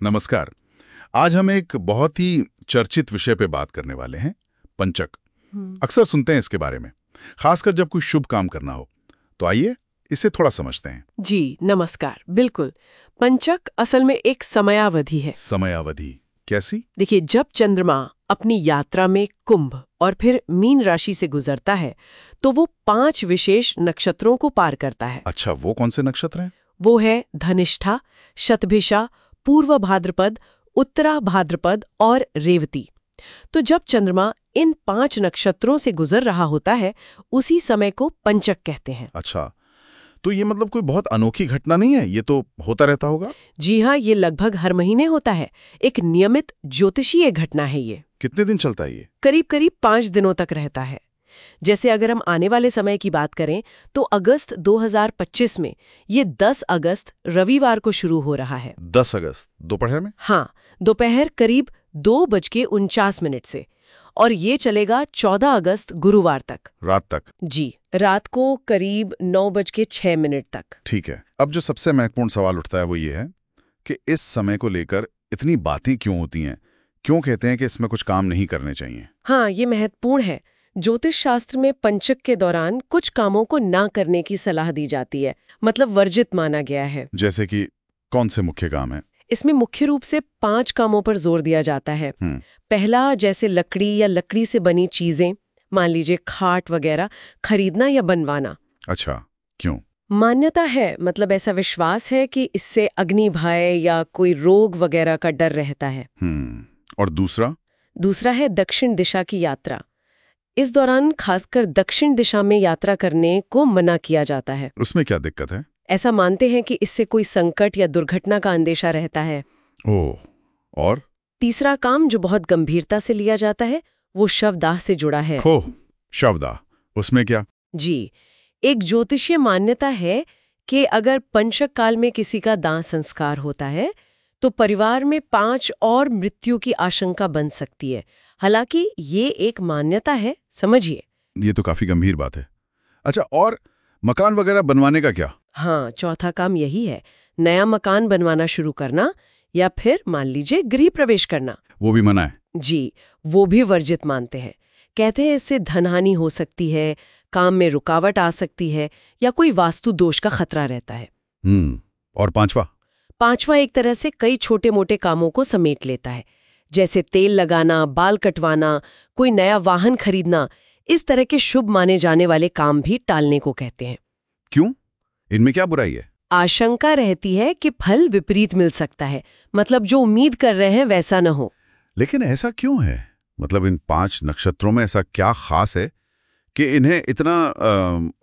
नमस्कार। आज हम एक बहुत ही चर्चित विषय पे बात करने वाले हैं, पंचक। अक्सर सुनते हैं इसके बारे में, खासकर जब कोई शुभ काम करना हो। तो आइए इसे थोड़ा समझते हैं। जी नमस्कार। बिल्कुल, पंचक असल में एक समयावधि है। समयावधि कैसी? देखिए, जब चंद्रमा अपनी यात्रा में कुंभ और फिर मीन राशि से गुजरता है तो वो 5 विशेष नक्षत्रों को पार करता है। अच्छा, वो कौन से नक्षत्र हैं? वो है धनिष्ठा, शतभिषा, पूर्व भाद्रपद, उत्तरा भाद्रपद और रेवती। तो जब चंद्रमा इन 5 नक्षत्रों से गुजर रहा होता है, उसी समय को पंचक कहते हैं। अच्छा, तो ये मतलब कोई बहुत अनोखी घटना नहीं है, ये तो होता रहता होगा? जी हाँ, ये लगभग हर महीने होता है। एक नियमित ज्योतिषीय घटना है ये। कितने दिन चलता है ये? करीब 5 दिनों तक रहता है। जैसे अगर हम आने वाले समय की बात करें तो अगस्त 2025 में ये 10 अगस्त रविवार को शुरू हो रहा है। 10 अगस्त दोपहर में? हाँ, दोपहर करीब 2:49 से, और ये चलेगा 14 अगस्त गुरुवार तक। रात तक? जी, रात को करीब 9:06 तक। ठीक है। अब जो सबसे महत्वपूर्ण सवाल उठता है वो ये है कि इस समय को लेकर इतनी बातें क्यों होती हैं? क्यों कहते हैं कि इसमें कुछ काम नहीं करने चाहिए? हाँ, ये महत्वपूर्ण है। ज्योतिष शास्त्र में पंचक के दौरान कुछ कामों को ना करने की सलाह दी जाती है, मतलब वर्जित माना गया है। जैसे कि कौन से मुख्य काम हैं? इसमें मुख्य रूप से 5 कामों पर जोर दिया जाता है। पहला, जैसे लकड़ी या लकड़ी से बनी चीजें, मान लीजिए खाट वगैरह, खरीदना या बनवाना। अच्छा, क्यों? मान्यता है, मतलब ऐसा विश्वास है कि इससे अग्नि भय या कोई रोग वगैरह का डर रहता है। और दूसरा? दूसरा है दक्षिण दिशा की यात्रा। इस दौरान खासकर दक्षिण दिशा में यात्रा करने को मना किया जाता है। उसमें क्या दिक्कत है? ऐसा मानते हैं कि इससे कोई संकट या दुर्घटना का अंदेशा रहता है। ओह, और? तीसरा काम जो बहुत गंभीरता से लिया जाता है वो शवदाह से जुड़ा है। शवदाह, उसमें क्या? जी, एक ज्योतिषीय मान्यता है कि अगर पंचक काल में किसी का दाह संस्कार होता है तो परिवार में 5 और मृत्यु की आशंका बन सकती है। हालांकि ये एक मान्यता है, समझिए। ये तो काफी गंभीर बात है। अच्छा, और मकान वगैरह बनवाने का क्या? हाँ, चौथा काम यही है, नया मकान बनवाना शुरू करना या फिर मान लीजिए गृह प्रवेश करना। वो भी मना है? जी, वो भी वर्जित मानते हैं। कहते हैं इससे धनहानि हो सकती है, काम में रुकावट आ सकती है या कोई वास्तु दोष का खतरा रहता है। और पांचवा एक तरह से कई छोटे मोटे कामों को समेट लेता है, जैसे तेल लगाना, बाल कटवाना, कोई नया वाहन खरीदना। इस तरह के शुभ माने जाने वाले काम भी टालने को कहते हैं। क्यों? इनमें क्या बुराई है? आशंका रहती है कि फल विपरीत मिल सकता है, मतलब जो उम्मीद कर रहे हैं वैसा न हो। लेकिन ऐसा क्यों है? मतलब इन 5 नक्षत्रों में ऐसा क्या खास है कि इन्हें इतना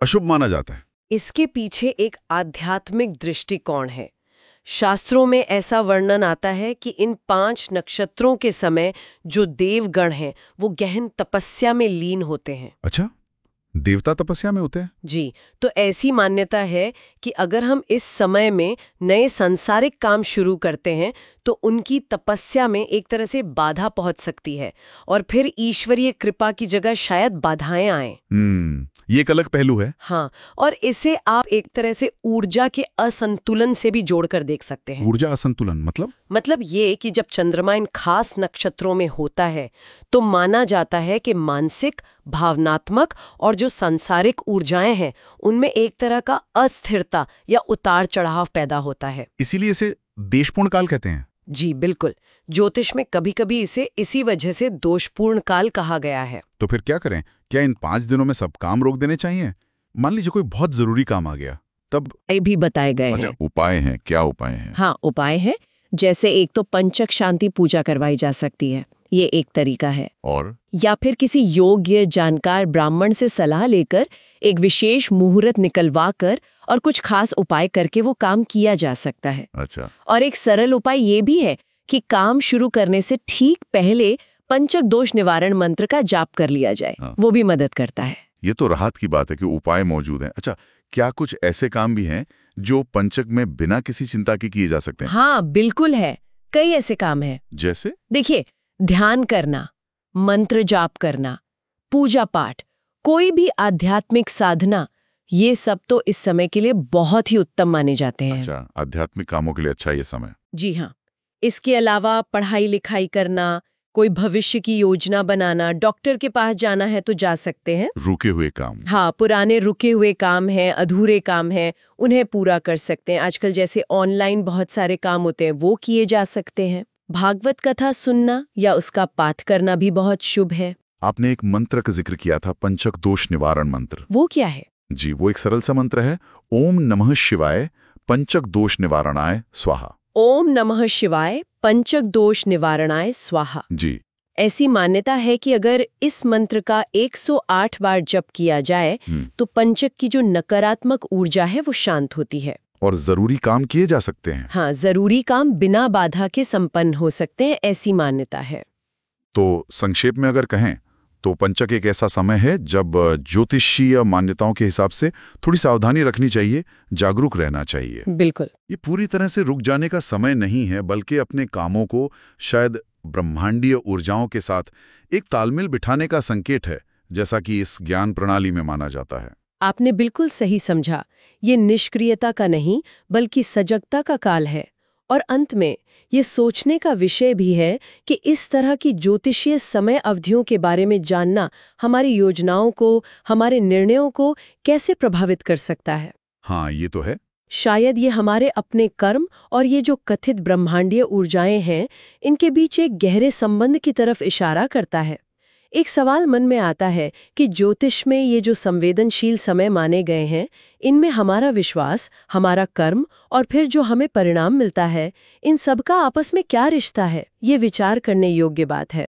अशुभ माना जाता है? इसके पीछे एक आध्यात्मिक दृष्टिकोण है। शास्त्रों में ऐसा वर्णन आता है कि इन 5 नक्षत्रों के समय जो देवगण हैं वो गहन तपस्या में लीन होते हैं। अच्छा, देवता तपस्या में होते हैं? जी, तो ऐसी मान्यता है कि अगर हम इस समय में नए सांसारिक काम शुरू करते हैं तो उनकी तपस्या में एक तरह से बाधा पहुंच सकती है और फिर ईश्वरीय कृपा की जगह शायद बाधाएं आएं। ये एक अलग पहलू है। हाँ, और इसे आप एक तरह से ऊर्जा के असंतुलन से भी जोड़कर देख सकते हैं। ऊर्जा असंतुलन मतलब ये कि जब चंद्रमा इन खास नक्षत्रों में होता है तो माना जाता है कि मानसिक, भावनात्मक और जो सांसारिक ऊर्जाएं हैं उनमें एक तरह का अस्थिरता या उतार चढ़ाव पैदा होता है। इसीलिए इसे देशपूर्ण काल कहते हैं। जी बिल्कुल, ज्योतिष में कभी-कभी इसे इसी वजह से दोषपूर्ण काल कहा गया है। तो फिर क्या करें? क्या इन 5 दिनों में सब काम रोक देने चाहिए? मान लीजिए कोई बहुत जरूरी काम आ गया, तब? ये भी बताए गए हैं। उपाय हैं? क्या उपाय हैं? हाँ, उपाय है। जैसे एक तो पंचक शांति पूजा करवाई जा सकती है, ये एक तरीका है। और? या फिर किसी योग्य जानकार ब्राह्मण से सलाह लेकर एक विशेष मुहूर्त निकलवा कर और कुछ खास उपाय करके वो काम किया जा सकता है। अच्छा। और एक सरल उपाय ये भी है कि काम शुरू करने से ठीक पहले पंचक दोष निवारण मंत्र का जाप कर लिया जाए। वो भी मदद करता है। ये तो राहत की बात है कि उपाय मौजूद हैं। अच्छा, क्या कुछ ऐसे काम भी हैं जो पंचक में बिना किसी चिंता के किए जा सकते हैं? हाँ बिल्कुल है, कई ऐसे काम हैं। जैसे? देखिए, ध्यान करना, मंत्र जाप करना, पूजा पाठ, कोई भी आध्यात्मिक साधना, ये सब तो इस समय के लिए बहुत ही उत्तम माने जाते हैं। अच्छा, आध्यात्मिक कामों के लिए अच्छा ये समय। जी हाँ, इसके अलावा पढ़ाई लिखाई करना, कोई भविष्य की योजना बनाना, डॉक्टर के पास जाना है तो जा सकते हैं। रुके हुए काम। हाँ, पुराने रुके हुए काम हैं, अधूरे काम हैं, उन्हें पूरा कर सकते हैं। आजकल जैसे ऑनलाइन बहुत सारे काम होते हैं, वो किए जा सकते हैं। भागवत कथा सुनना या उसका पाठ करना भी बहुत शुभ है। आपने एक मंत्र का जिक्र किया था, पंचक दोष निवारण मंत्र। वो क्या है? जी, वो एक सरल सा मंत्र है, ओम नमः शिवाय पंचक दोष निवारणाय स्वाहा। ओम नमः शिवाय पंचक दोष निवारणाय स्वाहा। जी। ऐसी मान्यता है कि अगर इस मंत्र का 108 बार जप किया जाए तो पंचक की जो नकारात्मक ऊर्जा है वो शांत होती है और जरूरी काम किए जा सकते हैं। हाँ, जरूरी काम बिना बाधा के संपन्न हो सकते हैं, ऐसी मान्यता है। तो संक्षेप में अगर कहें तो पंचक एक ऐसा समय है जब ज्योतिषीय मान्यताओं के हिसाब से थोड़ी सावधानी रखनी चाहिए, जागरूक रहना चाहिए। बिल्कुल। ये पूरी तरह से रुक जाने का समय नहीं है, बल्कि अपने कामों को शायद ब्रह्मांडीय ऊर्जाओं के साथ एक तालमेल बिठाने का संकेत है, जैसा कि इस ज्ञान प्रणाली में माना जाता है। आपने बिल्कुल सही समझा। ये निष्क्रियता का नहीं बल्कि सजगता का काल है। और अंत में ये सोचने का विषय भी है कि इस तरह की ज्योतिषीय समय अवधियों के बारे में जानना हमारी योजनाओं को, हमारे निर्णयों को कैसे प्रभावित कर सकता है। हाँ, ये तो है। शायद ये हमारे अपने कर्म और ये जो कथित ब्रह्मांडीय ऊर्जाएं हैं, इनके बीच एक गहरे संबंध की तरफ इशारा करता है। एक सवाल मन में आता है कि ज्योतिष में ये जो संवेदनशील समय माने गए हैं, इनमें हमारा विश्वास, हमारा कर्म और फिर जो हमें परिणाम मिलता है, इन सब का आपस में क्या रिश्ता है? ये विचार करने योग्य बात है।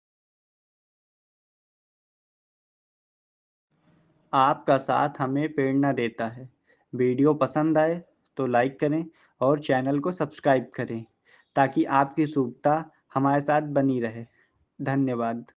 आपका साथ हमें प्रेरणा देता है। वीडियो पसंद आए तो लाइक करें और चैनल को सब्सक्राइब करें ताकि आपकी सुविधा हमारे साथ बनी रहे। धन्यवाद।